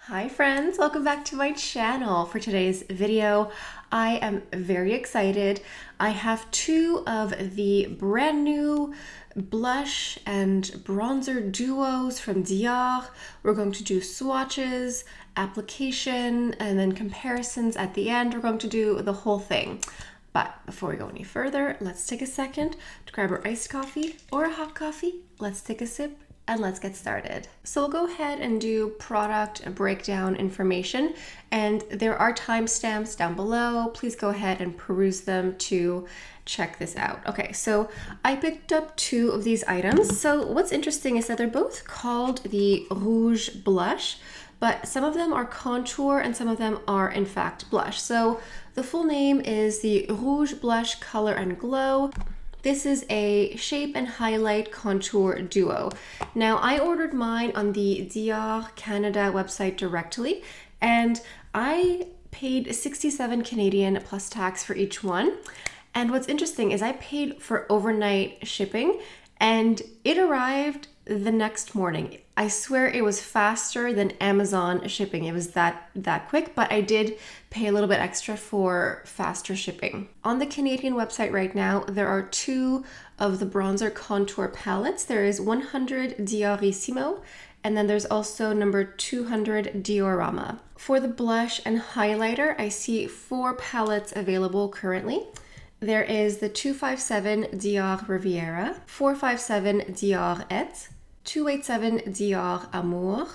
Hi friends, welcome back to my channel. For today's video, I am very excited. I have two of the brand new blush and bronzer duos from Dior. We're going to do swatches, application, and then comparisons at the end. We're going to do the whole thing. But before we go any further, let's take a second to grab our iced coffee or a hot coffee. Let's take a sip and let's get started. So we'll go ahead and do product breakdown information, and there are timestamps down below. Please go ahead and peruse them to check this out. Okay, so I picked up two of these items. So what's interesting is that they're both called the Rouge Blush, but some of them are contour and some of them are in fact blush. So the full name is the Rouge Blush Colour&Glow. This is a shape and highlight contour duo. Now I ordered mine on the Dior Canada website directly, and I paid 67 Canadian plus tax for each one. And what's interesting is I paid for overnight shipping and it arrived the next morning. I swear it was faster than Amazon shipping. It was that quick, but I did pay a little bit extra for faster shipping. On the Canadian website right now, there are two of the bronzer contour palettes. There is 100 Diorissimo, and then there's also number 200 Diorama. For the blush and highlighter, I see four palettes available currently. There is the 257 Dior Riviera, 457 Dior Et, 287 Dior Amour,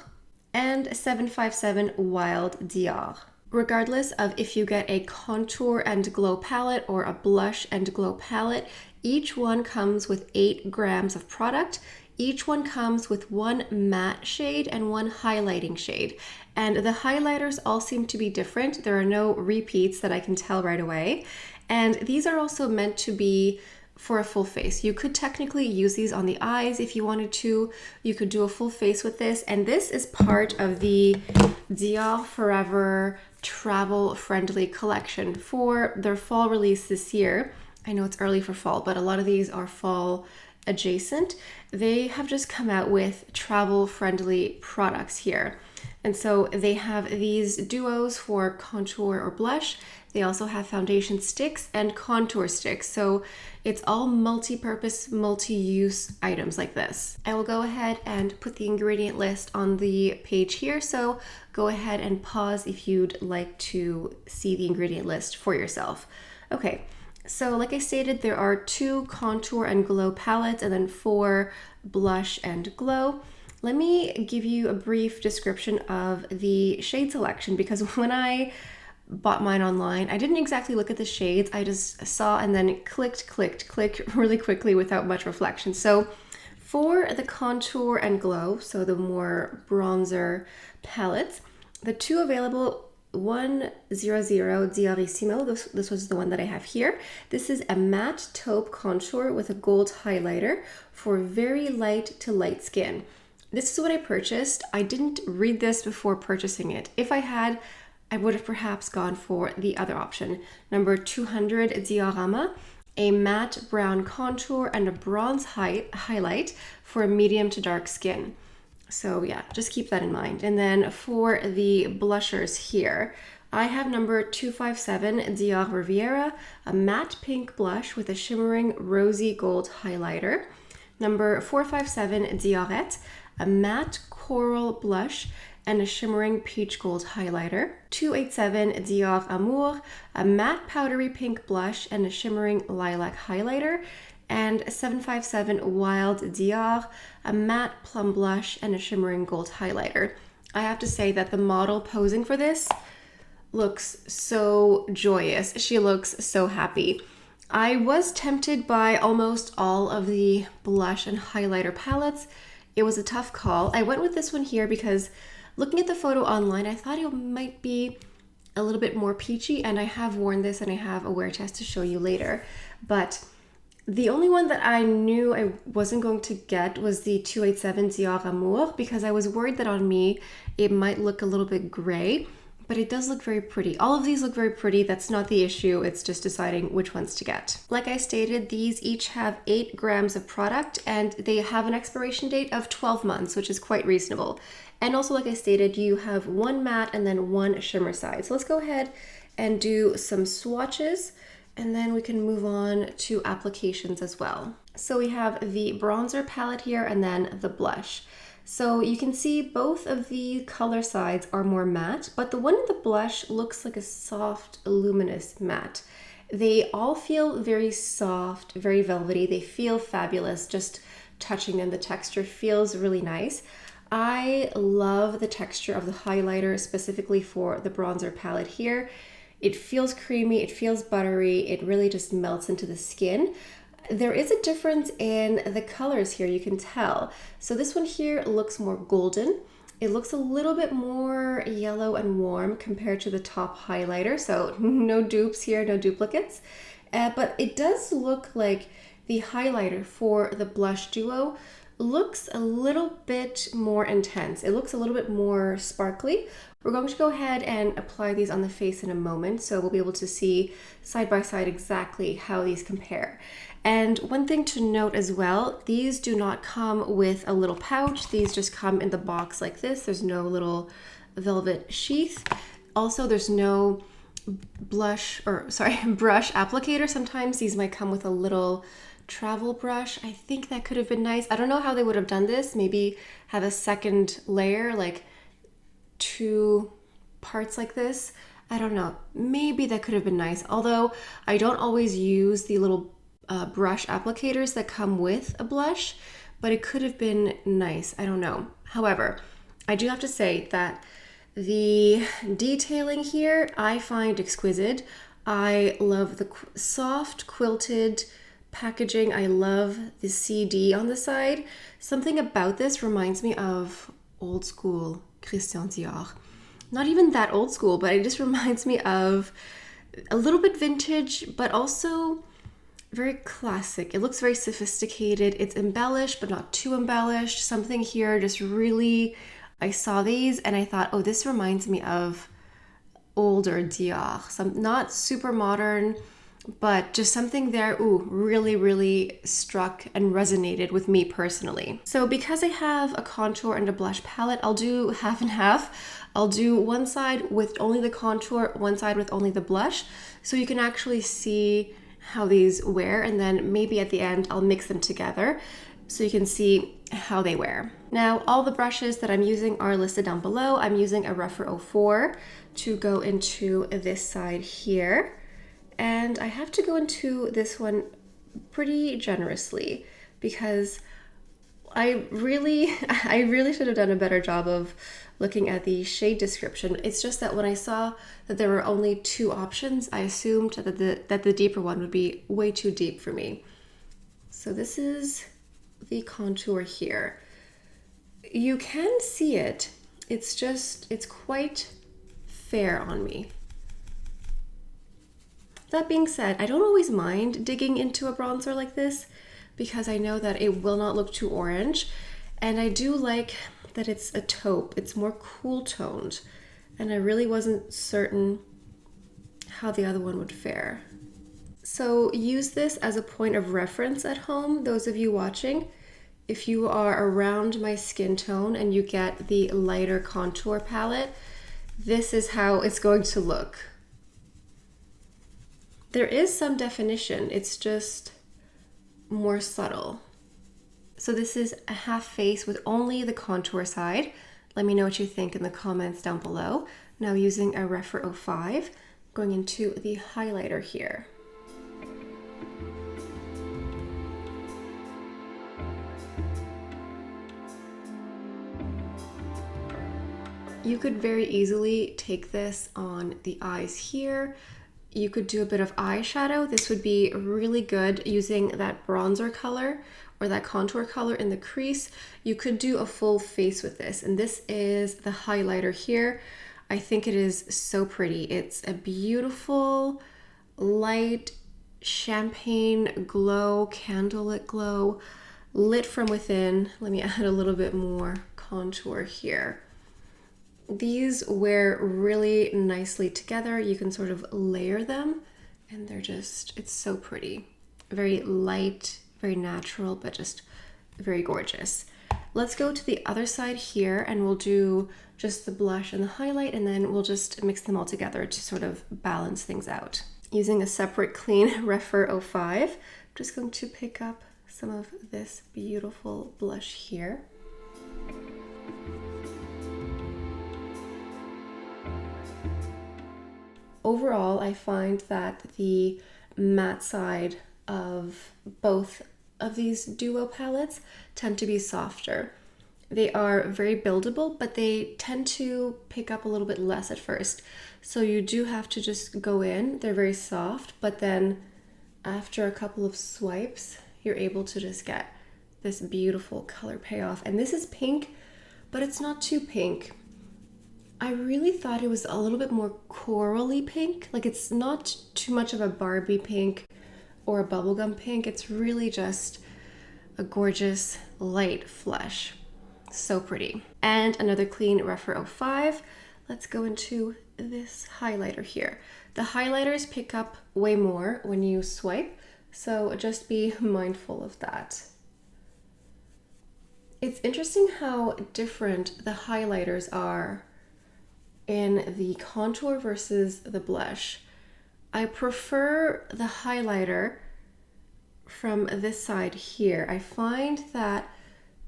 and 757 Wild Dior. Regardless of if you get a contour and glow palette or a blush and glow palette, each one comes with 8 grams of product. Each one comes with one matte shade and one highlighting shade. And the highlighters all seem to be different. There are no repeats that I can tell right away. And these are also meant to be for a full face. You could technically use these on the eyes if you wanted to. You could do a full face with this. And this is part of the Dior Forever travel friendly collection for their fall release this year. I know it's early for fall, but a lot of these are fall adjacent. They have just come out with travel friendly products here. And so they have these duos for contour or blush. They also have foundation sticks and contour sticks. So it's all multi-purpose, multi-use items like this. I will go ahead and put the ingredient list on the page here. So go ahead and pause if you'd like to see the ingredient list for yourself. Okay, so like I stated, there are 2 contour and glow palettes and then 4 blush and glow. Let me give you a brief description of the shade selection, because when I bought mine online, I didn't exactly look at the shades. I just saw and then clicked really quickly without much reflection. So for the contour and glow, so the more bronzer palettes, the 2 available, 100 Diorissimo, this was the one that I have here. This is a matte taupe contour with a gold highlighter for very light to light skin. This is what I purchased. I didn't read this before purchasing it. If I had, I would have perhaps gone for the other option. Number 200 Diorama, a matte brown contour and a bronze highlight for medium to dark skin. So yeah, just keep that in mind. And then for the blushers here, I have number 257 Dior Riviera, a matte pink blush with a shimmering rosy gold highlighter. Number 457 Dior Et, a matte coral blush and a shimmering peach gold highlighter. 287 Dior Amour, a matte powdery pink blush and a shimmering lilac highlighter. And 757 Wild Dior, a matte plum blush and a shimmering gold highlighter. I have to say that the model posing for this looks so joyous. She looks so happy. I was tempted by almost all of the blush and highlighter palettes. It was a tough call. I went with this one here because looking at the photo online, I thought it might be a little bit more peachy, and I have worn this and I have a wear test to show you later. But the only one that I knew I wasn't going to get was the 287 Dior Amour, because I was worried that on me it might look a little bit gray. but it does look very pretty. All of these look very pretty. That's not the issue. It's just deciding which ones to get. Like I stated, these each have 8 grams of product and they have an expiration date of 12 months, which is quite reasonable. And also, like I stated, you have 1 matte and then 1 shimmer side. So let's go ahead and do some swatches and then we can move on to applications as well. So we have the bronzer palette here and then the blush. So you can see both of the color sides are more matte, but the one in the blush looks like a soft, luminous matte. They all feel very soft, very velvety. They feel fabulous. Just touching them, the texture feels really nice. I love the texture of the highlighter, specifically for the bronzer palette here. It feels creamy, it feels buttery, it really just melts into the skin. There is a difference in the colors here, you can tell. So this one here looks more golden. It looks a little bit more yellow and warm compared to the top highlighter. So no dupes here, no duplicates. But it does look like the highlighter for the blush duo looks a little bit more intense. It looks a little bit more sparkly. We're going to go ahead and apply these on the face in a moment, so we'll be able to see side by side exactly how these compare. And one thing to note as well, these do not come with a little pouch. These just come in the box like this. There's no little velvet sheath. Also, there's no brush applicator. Sometimes these might come with a little travel brush. I think that could have been nice. I don't know how they would have done this. Maybe have a second layer, like 2 parts like this. I don't know. Maybe that could have been nice. Although I don't always use the little brush applicators that come with a blush, but it could have been nice. I don't know. However, I do have to say that the detailing here I find exquisite. I love the soft quilted packaging. I love the CD on the side. Something about this reminds me of old school Christian Dior. Not even that old school, but it just reminds me of a little bit vintage, but also very classic. It looks very sophisticated. It's embellished, but not too embellished. Something here just really, I saw these and I thought, oh, this reminds me of older Dior. Some not super modern, but just something there, really, really struck and resonated with me personally. So because I have a contour and a blush palette, I'll do half and half. I'll do one side with only the contour, one side with only the blush, so you can actually see how these wear, and then maybe at the end I'll mix them together so you can see how they wear. Now, all the brushes that I'm using are listed down below. I'm using a Rephr 04 to go into this side here. And I have to go into this one pretty generously because I really should have done a better job of looking at the shade description. It's just that when I saw that there were only 2 options, I assumed that the deeper one would be way too deep for me. So this is the contour here. You can see it. It's quite fair on me. That being said, I don't always mind digging into a bronzer like this because I know that it will not look too orange. And I do like that it's a taupe. It's more cool toned. And I really wasn't certain how the other one would fare. So use this as a point of reference at home, those of you watching. If you are around my skin tone and you get the lighter contour palette, this is how it's going to look. There is some definition, it's just more subtle. So this is a half face with only the contour side. Let me know what you think in the comments down below. Now using a Rephr 05, going into the highlighter here. You could very easily take this on the eyes here. You could do a bit of eyeshadow. This would be really good using that bronzer color or that contour color in the crease. You could do a full face with this. And this is the highlighter here. I think it is so pretty. It's a beautiful, light, champagne glow, candlelit glow, lit from within. Let me add a little bit more contour here. These wear really nicely together. You can sort of layer them and they're just, it's so pretty. Very light, very natural, but just very gorgeous. Let's go to the other side here and we'll do just the blush and the highlight, and then we'll just mix them all together to sort of balance things out. Using a separate clean Refer 05, I'm just going to pick up some of this beautiful blush here. Overall, I find that the matte side of both of these duo palettes tend to be softer. They are very buildable, but they tend to pick up a little bit less at first. So you do have to just go in. They're very soft, but then after a couple of swipes, you're able to just get this beautiful color payoff. And this is pink, but it's not too pink. I really thought it was a little bit more corally pink. Like, it's not too much of a Barbie pink or a bubblegum pink. It's really just a gorgeous light flush. So pretty. And another clean Refer 05. Let's go into this highlighter here. The highlighters pick up way more when you swipe, so just be mindful of that. It's interesting how different the highlighters are in the contour versus the blush. I prefer the highlighter from this side here. I find that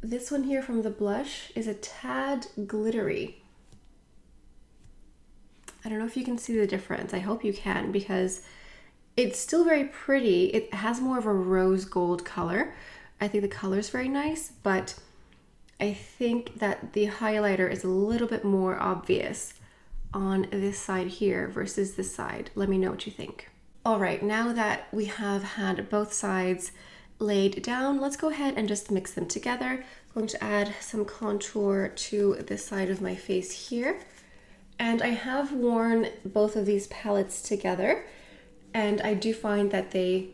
this one here from the blush is a tad glittery. I don't know if you can see the difference. I hope you can, because it's still very pretty. It has more of a rose gold color. I think the color is very nice, but I think that the highlighter is a little bit more obvious on this side here versus this side. Let me know what you think. All right, now that we have had both sides laid down, let's go ahead and just mix them together. I'm going to add some contour to this side of my face here. And I have worn both of these palettes together, and I do find that they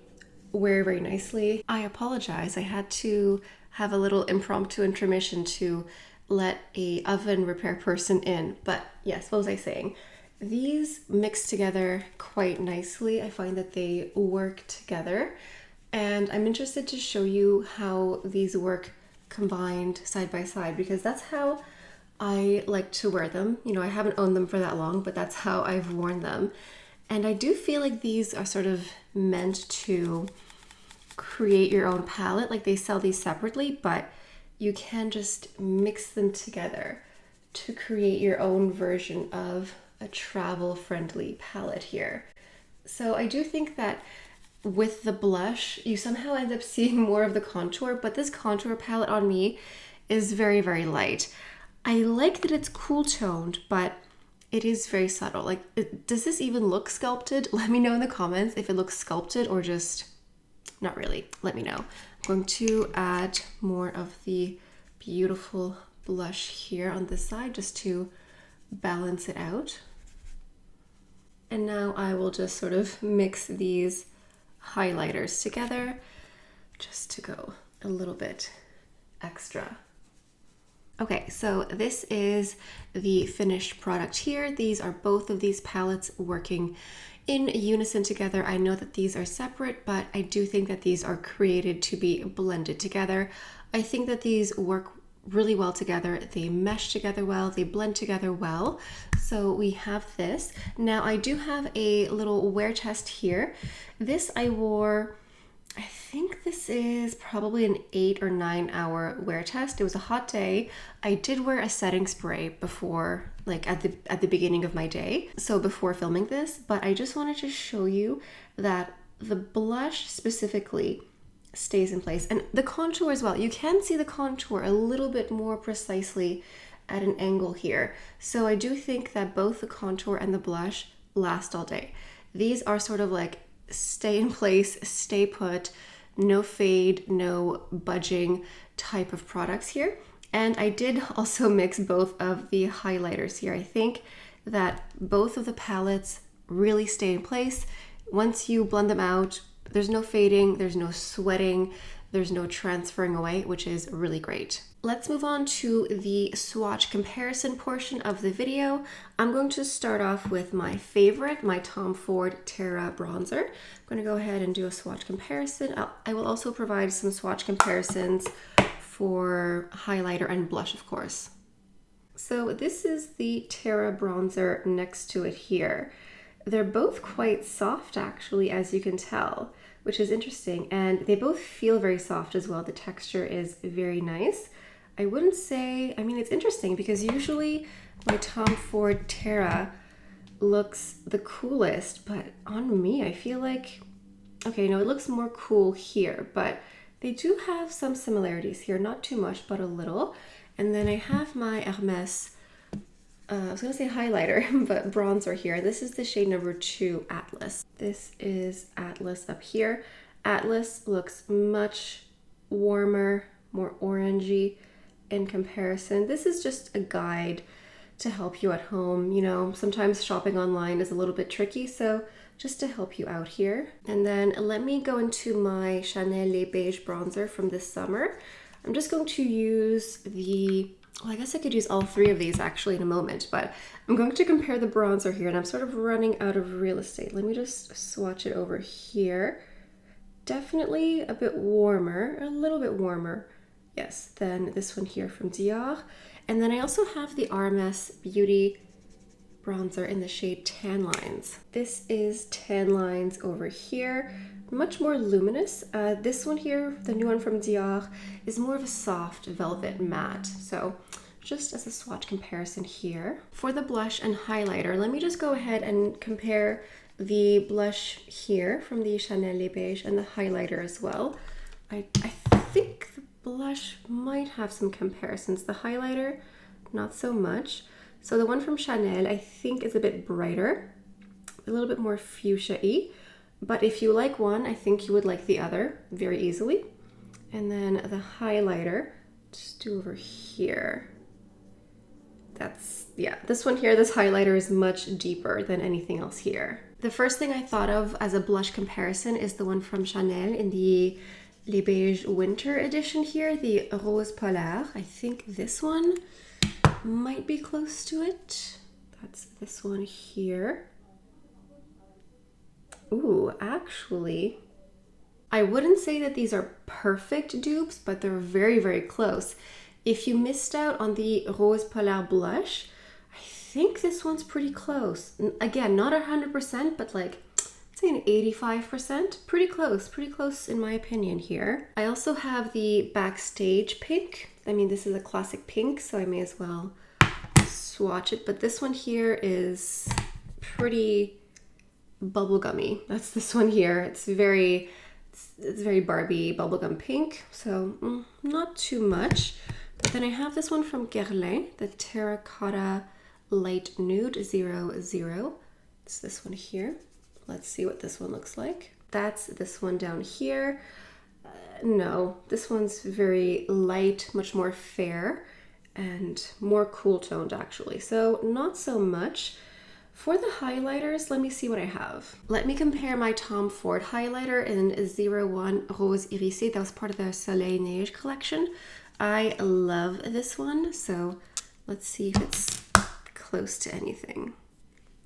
wear very nicely. I apologize, I had to have a little impromptu intermission to let a oven repair person in, but yes, what was I saying? These mix together quite nicely. I find that they work together, and I'm interested to show you how these work combined side by side, because that's how I like to wear them. You know, I haven't owned them for that long, but that's how I've worn them. And I do feel like these are sort of meant to create your own palette. Like, they sell these separately, but you can just mix them together to create your own version of a travel-friendly palette here. So I do think that with the blush, you somehow end up seeing more of the contour, but this contour palette on me is very, very light. I like that it's cool toned, but it is very subtle. Like, does this even look sculpted? Let me know in the comments if it looks sculpted or just not really. Let me know. I'm going to add more of the beautiful blush here on this side just to balance it out. And now I will just sort of mix these highlighters together just to go a little bit extra. Okay, so this is the finished product here. These are both of these palettes working in unison together. I know that these are separate, but I do think that these are created to be blended together. I think that these work really well together. They mesh together well, they blend together well. So we have this. Now I do have a little wear test here. This I wore, I think this is probably an 8 or 9 hour wear test. It was a hot day. I did wear a setting spray before, like at the beginning of my day, so before filming this, but I just wanted to show you that the blush specifically stays in place, and the contour as well. You can see the contour a little bit more precisely at an angle here. So I do think that both the contour and the blush last all day. These are sort of like stay in place, stay put, no fade, no budging type of products here. And I did also mix both of the highlighters here. I think that both of the palettes really stay in place. Once you blend them out, there's no fading, there's no sweating, there's no transferring away, which is really great. Let's move on to the swatch comparison portion of the video. I'm going to start off with my favorite, my Tom Ford Terra bronzer. I'm going to go ahead and do a swatch comparison. I will also provide some swatch comparisons for highlighter and blush, of course. So this is the Terra bronzer next to it here. They're both quite soft actually, as you can tell, which is interesting. And they both feel very soft as well. The texture is very nice. I wouldn't say, I mean, it's interesting because usually my Tom Ford Terra looks the coolest, but on me, I feel like, okay, no, it looks more cool here, but they do have some similarities here, not too much, but a little. And then I have my Hermes, I was gonna say highlighter, but bronzer here. This is the shade number 2, Atlas. This is Atlas up here. Atlas looks much warmer, more orangey in comparison. This is just a guide to help you at home. You know, sometimes shopping online is a little bit tricky, so just to help you out here. And then let me go into my Chanel Les Beige bronzer from this summer. I'm just going to use the, well, I guess I could use all 3 of these actually in a moment, but I'm going to compare the bronzer here, and I'm sort of running out of real estate. Let me just swatch it over here. Definitely a bit warmer, a little bit warmer, yes, than this one here from Dior. And then I also have the Hermes Beauty bronzer in the shade Tan Lines. This is Tan Lines over here, much more luminous. This one here, the new one from Dior, is more of a soft velvet matte. So just as a swatch comparison here. For the blush and highlighter, let me just go ahead and compare the blush here from the Chanel Les Beige and the highlighter as well. I think the blush might have some comparisons. The highlighter, not so much. So the one from Chanel, I think is a bit brighter, a little bit more fuchsia-y. But if you like one, I think you would like the other very easily. And then the highlighter, just do over here. That's, yeah, this one here, this highlighter is much deeper than anything else here. The first thing I thought of as a blush comparison is the one from Chanel in the Les Beige Winter edition here, the Rose Polar. I think this one might be close to it. That's this one here. Ooh, actually, I wouldn't say that these are perfect dupes, but they're very, very close. If you missed out on the Rose Polar blush, I think this one's pretty close. Again, not 100%, but like, say an 85%. Pretty close in my opinion here. I also have the Backstage pink. I mean, this is a classic pink, so I may as well swatch it, but this one here is pretty bubblegummy. That's this one here. It's very Barbie bubblegum pink, so not too much. But then I have this one from Guerlain, the Terracotta Light Nude 00. It's this one here. Let's see what this one looks like. That's this one down here. No, this one's very light, much more fair, and more cool toned actually. So not so much. For the highlighters, let me see what I have. Let me compare my Tom Ford highlighter in 01 Rose Irisé. That was part of the Soleil Neige collection. I love this one, so let's see if it's close to anything.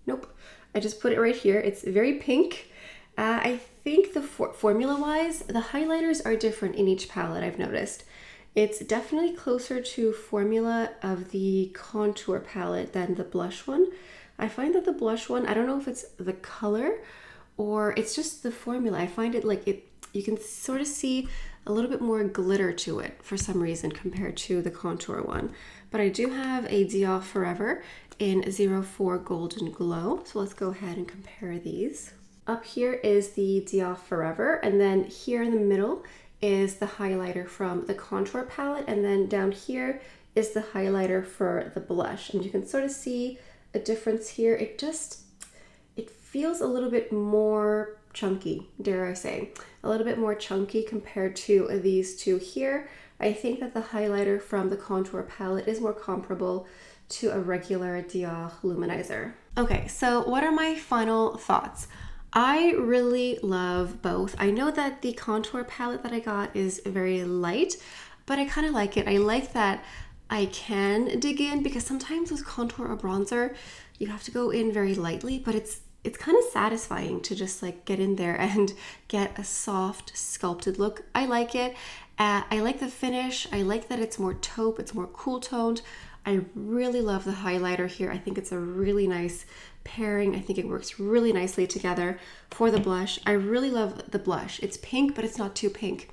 Nope, I just put it right here. It's very pink. I think the formula-wise, the highlighters are different in each palette, I've noticed. It's definitely closer to formula of the contour palette than the blush one. I find that the blush one, I don't know if it's the color or it's just the formula. I find it like you can sort of see a little bit more glitter to it for some reason compared to the contour one. But I do have a Dior Forever in 04 Golden Glow. So let's go ahead and compare these. Up here is the Dior Forever, and then here in the middle is the highlighter from the contour palette, and then down here is the highlighter for the blush. And you can sort of see a difference here. It feels a little bit more chunky, dare I say, a little bit more chunky compared to these two here. I think that the highlighter from the contour palette is more comparable to a regular Dior luminizer. Okay, so what are my final thoughts? I really love both. I know that the contour palette that I got is very light, but I kind of like it. I like that I can dig in because sometimes with contour or bronzer, you have to go in very lightly, but it's kind of satisfying to just like get in there and get a soft sculpted look. I like it. I like the finish. I like that it's more taupe, it's more cool toned. I really love the highlighter here. I think it's a really nice pairing. I think it works really nicely together for the blush. I really love the blush. It's pink, but it's not too pink.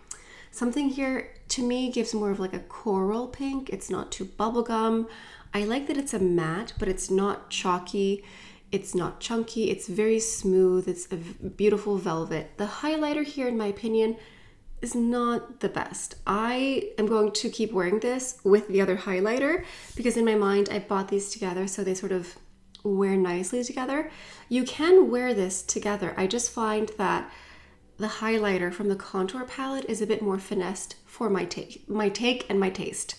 Something here to me gives more of like a coral pink. It's not too bubblegum. I like that it's a matte, but it's not chalky. It's not chunky. It's very smooth. It's a beautiful velvet. The highlighter here, in my opinion, is not the best. I am going to keep wearing this with the other highlighter because in my mind I bought these together so they sort of wear nicely together. You can wear this together. I just find that the highlighter from the contour palette is a bit more finessed for my take and my taste.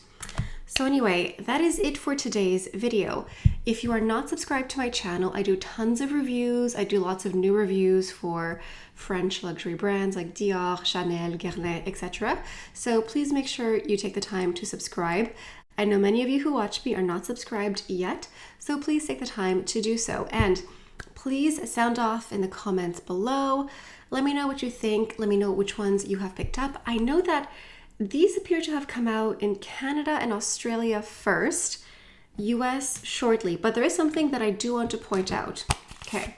So anyway, that is it for today's video. If you are not subscribed to my channel, I do tons of reviews. I do lots of new reviews for French luxury brands like Dior, Chanel, Guerlain, etc. So please make sure you take the time to subscribe. I know many of you who watch me are not subscribed yet, so please take the time to do so. And please sound off in the comments below. Let me know what you think. Let me know which ones you have picked up. I know that these appear to have come out in Canada and Australia first, US shortly, but there is something that I do want to point out. Okay,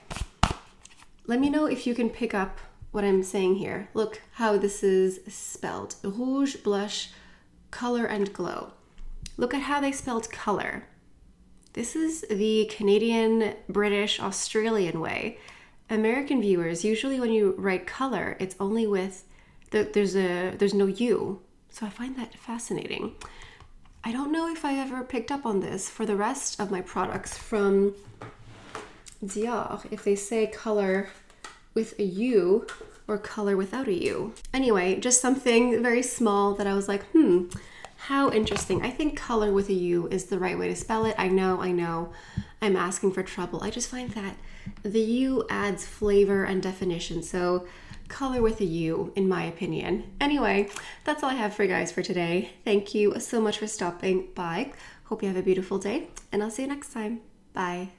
let me know if you can pick up what I'm saying here. Look how this is spelled. Rouge Blush Colour&Glow. Look at how they spelled color. This is the Canadian, British, Australian way. American viewers, usually when you write color, it's only with, there's no U. So I find that fascinating. I don't know if I ever picked up on this for the rest of my products from Dior, if they say color with a U or color without a U. Anyway, just something very small that I was like, how interesting. I think color with a U is the right way to spell it. I know, I'm asking for trouble. I just find that the U adds flavor and definition. So color with a U, in my opinion. Anyway, that's all I have for you guys for today. Thank you so much for stopping by. Hope you have a beautiful day, and I'll see you next time. Bye.